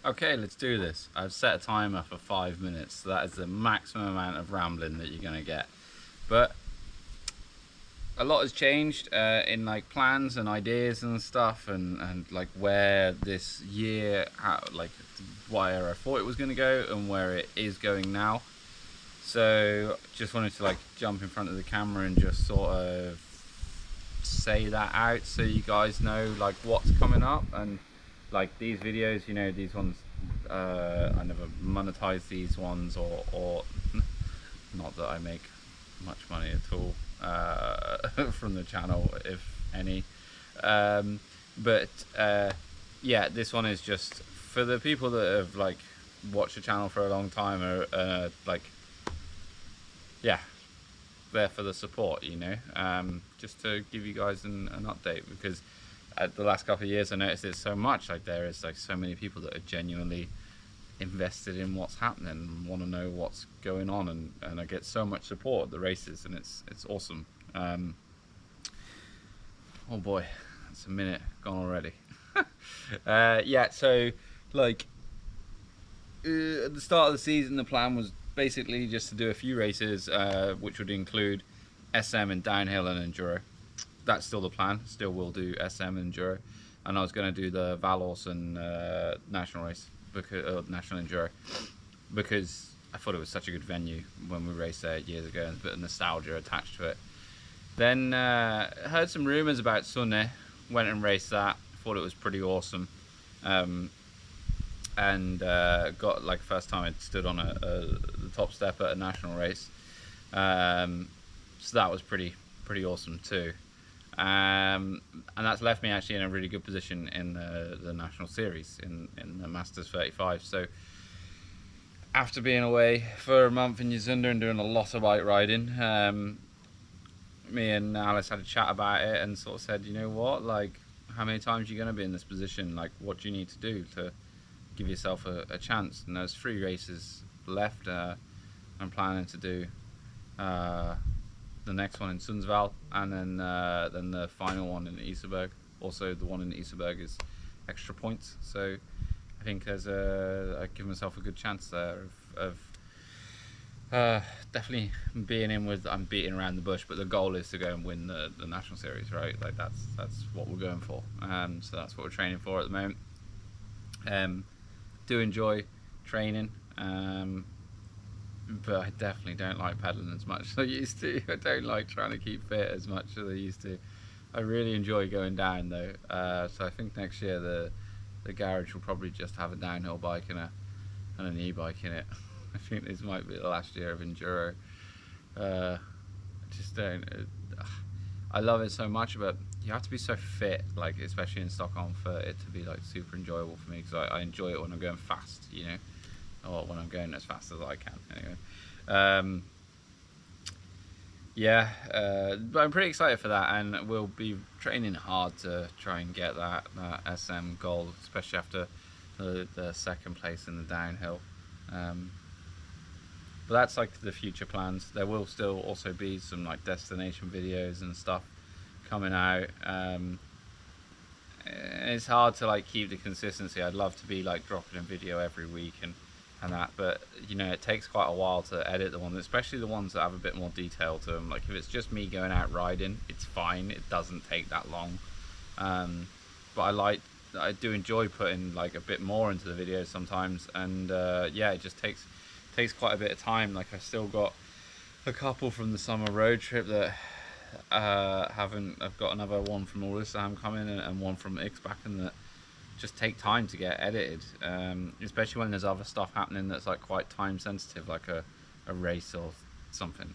Okay, let's do this. I've set a timer for 5 minutes, so that is the maximum amount of rambling that you're gonna get. But a lot has changed in like plans and ideas and stuff, and like where this year, like where I thought it was gonna go and where it is going now. So just wanted to like jump in front of the camera and just sort of say that out so you guys know like what's coming up. And like these videos, you know, these ones, I never monetize these ones, or not that I make much money at all from the channel, if any. But yeah, this one is just for the people that have like watched the channel for a long time, or like, yeah, there for the support, you know. Just to give you guys an update, because the last couple of years I noticed it so much, like there is like so many people that are genuinely invested in what's happening and want to know what's going on, and I get so much support at the races, and it's awesome. Oh boy, that's a minute gone already. Yeah, so like at the start of the season the plan was basically just to do a few races, which would include SM and downhill and enduro. That's still the plan. Still will do SM and enduro, and I was going to do the Valors and national race, because national enduro, because I thought it was such a good venue when we raced there years ago, and a bit of nostalgia attached to it. Then heard some rumours about Sunne, went and raced that, thought it was pretty awesome, and got like first time I'd stood on the top step at a national race, so that was pretty awesome too. And that's left me actually in a really good position in the national series in the Masters 35. So after being away for a month in Yazunda and doing a lot of bike riding, me and Alice had a chat about it and sort of said, you know what, like, how many times are you going to be in this position? Like, what do you need to do to give yourself a chance? And there's 3 races left. I'm planning to do the next one in Sundsvall, and then the final one in Iserberg. Also, the one in Iserberg is extra points, so I think I give myself a good chance there of definitely being in with. I'm beating around the bush, but the goal is to go and win the national series, right? Like that's what we're going for, so that's what we're training for at the moment. Do enjoy training, but I definitely don't like pedaling as much as I used to. I don't like trying to keep fit as much as I used to. I really enjoy going down though, so I think next year the garage will probably just have a downhill bike and an e-bike in it. I think this might be the last year of enduro. I just don't. I love it so much, but you have to be so fit, like especially in Stockholm, for it to be like super enjoyable for me. Because I enjoy it when I'm going fast, you know, or when I'm going as fast as I can. Anyway, yeah, but I'm pretty excited for that, and we'll be training hard to try and get that SM goal, especially after the second place in the downhill. But that's like the future plans. There will still also be some like destination videos and stuff coming out. It's hard to like keep the consistency. I'd love to be like dropping a video every week and that, but you know, it takes quite a while to edit the ones, especially the ones that have a bit more detail to them. Like if it's just me going out riding, it's fine, it doesn't take that long. But I do enjoy putting like a bit more into the videos sometimes, and yeah, it just takes quite a bit of time. Like I still got a couple from the summer road trip that I've got another one from Ulricehamn coming, and one from Ixbacken that just take time to get edited, especially when there's other stuff happening that's like quite time sensitive, like a race or something,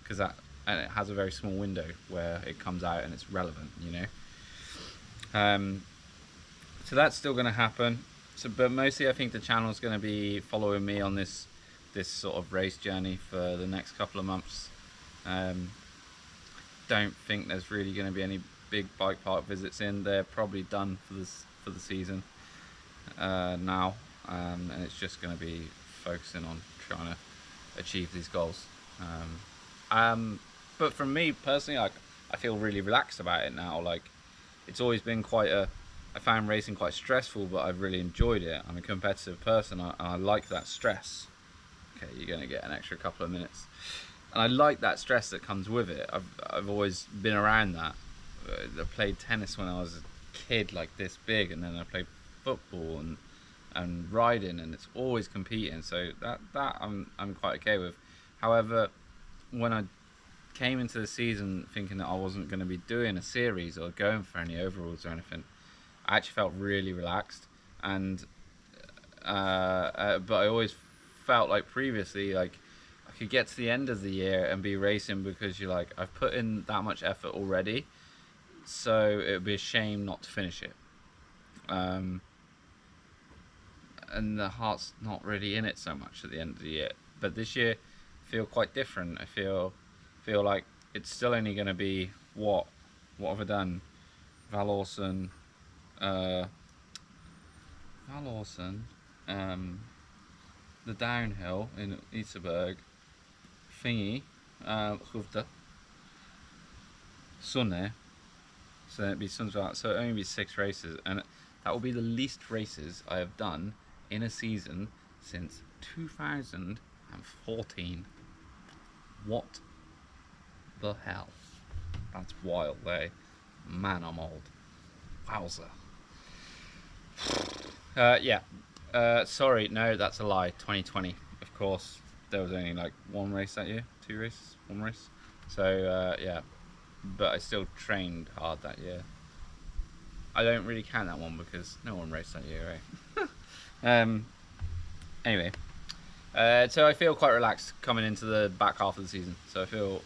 because and it has a very small window where it comes out and it's relevant, you know. So that's still going to happen. So, but mostly I think the channel's going to be following me on this sort of race journey for the next couple of months. Don't think there's really going to be any big bike park visits in. They're probably done for the season now, and it's just going to be focusing on trying to achieve these goals. But for me personally, I feel really relaxed about it now. Like it's always been quite a I found racing quite stressful, but I've really enjoyed it. I'm a competitive person, and I like that stress. Okay, you're going to get an extra couple of minutes. And I like that stress that comes with it. I've always been around that. I played tennis when I was a kid, like this big, and then I played football and riding, and it's always competing. So that I'm quite okay with. However, when I came into the season thinking that I wasn't going to be doing a series or going for any overalls or anything, I actually felt really relaxed. And but I always felt like previously, like I could get to the end of the year and be racing because you're like, I've put in that much effort already, so it would be a shame not to finish it. And the heart's not really in it so much at the end of the year. But this year, I feel quite different. I feel like it's still only going to be what have I done? Valorsen, the downhill in Iserberg, thingy, Hoofde, Sunne. So it'd be something like that. So it'd only be 6 races, and that will be the least races I have done in a season since 2014. What the hell? That's wild, eh? Man, I'm old. Wowza. Yeah. Sorry, no, that's a lie. 2020, of course. There was only like 1 race that year, 2 races, 1 race. So yeah, but I still trained hard that year. I don't really count that one because no one raced that year, right? Anyway, so I feel quite relaxed coming into the back half of the season. So I feel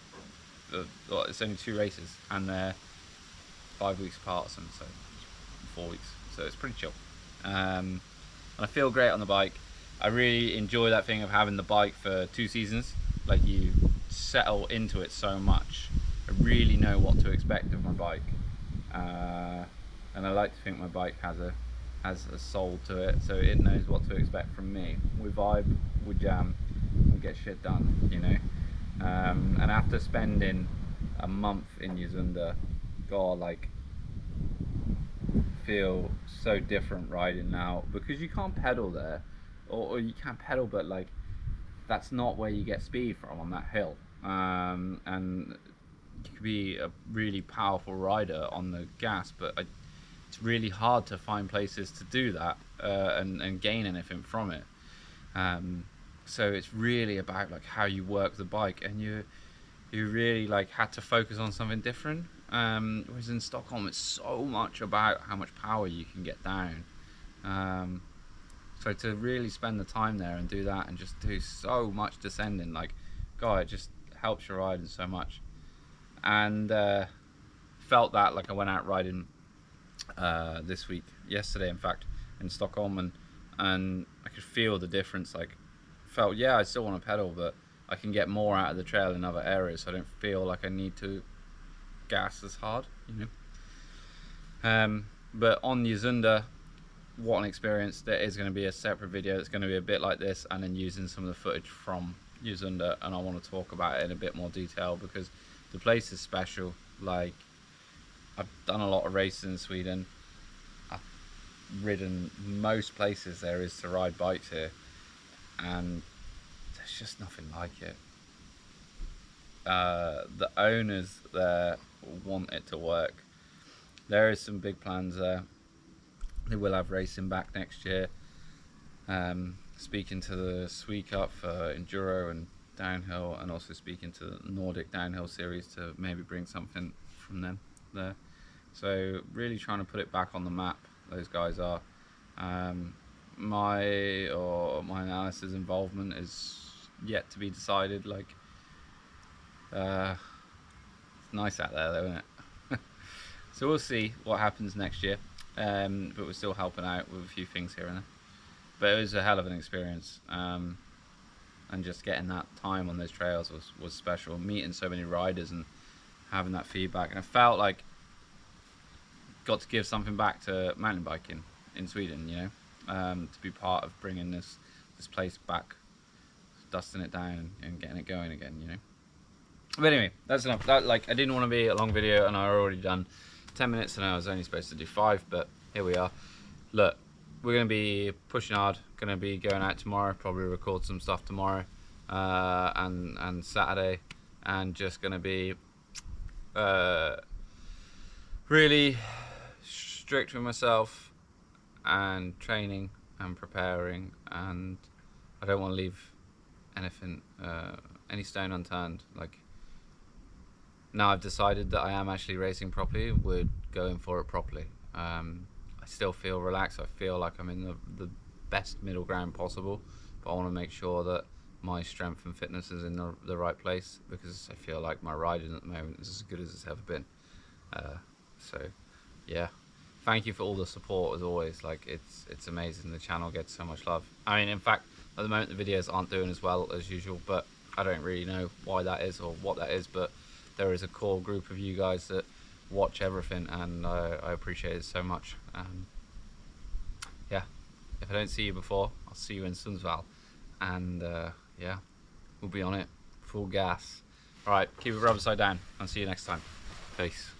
well, it's only 2 races and they're 5 weeks apart or something, so 4 weeks. So it's pretty chill. And I feel great on the bike. I really enjoy that thing of having the bike for 2 seasons. Like, you settle into it so much. I really know what to expect of my bike, and I like to think my bike has a soul to it, so it knows what to expect from me. We vibe, we jam, we get shit done, you know. And after spending a month in Yazunda, God, like, feel so different riding now because you can't pedal there, or you can pedal, but like that's not where you get speed from on that hill. And you could be a really powerful rider on the gas, but it's really hard to find places to do that and gain anything from it. So it's really about like how you work the bike, and you really like had to focus on something different. Whereas in Stockholm, it's so much about how much power you can get down. So to really spend the time there and do that and just do so much descending, like, God, it just helps your riding so much. And felt that like I went out riding this week, yesterday in fact, in Stockholm, and I could feel the difference. Like, felt, yeah, I still want to pedal, but I can get more out of the trail in other areas, so I don't feel like I need to gas as hard, you know. But on Yazunda, what an experience. There is going to be a separate video that's going to be a bit like this, and then using some of the footage from Yazunda, and I want to talk about it in a bit more detail because the place is special. Like, I've done a lot of races in Sweden. I've ridden most places there is to ride bikes here, and there's just nothing like it. The owners there want it to work. There is some big plans there. They will have racing back next year. Speaking to the Sui Cup for enduro and downhill, and also speaking to the Nordic downhill series to maybe bring something from them there. So really trying to put it back on the map. Those guys are. My analysis involvement is yet to be decided. Like, it's nice out there though, isn't it? So we'll see what happens next year. But we're still helping out with a few things here and there. But it was a hell of an experience. And just getting that time on those trails was special. Meeting so many riders and having that feedback. And I felt like got to give something back to mountain biking in Sweden, you know, to be part of bringing this place back, dusting it down and getting it going again, you know. But anyway, that's enough. That, like, I didn't want to be a long video, and I already done 10 minutes, and I was only supposed to do 5, but here we are. Look, we're going to be pushing hard, going to be going out tomorrow, probably record some stuff tomorrow and Saturday, and just going to be really strict with myself and training and preparing, and I don't want to leave anything, any stone unturned. Like, now I've decided that I am actually racing properly, we're going for it properly. I still feel relaxed, I feel like I'm in the best middle ground possible, but I want to make sure that my strength and fitness is in the right place, because I feel like my riding at the moment is as good as it's ever been. So yeah, thank you for all the support as always. Like, it's amazing, the channel gets so much love. I mean, in fact, at the moment the videos aren't doing as well as usual, but I don't really know why that is or what that is, but there is a core group of you guys that watch everything, and I appreciate it so much. Yeah, if I don't see you before, I'll see you in Sundsvall, and yeah, we'll be on it full gas. All right, keep it rubber side down. I'll see you next time. Peace.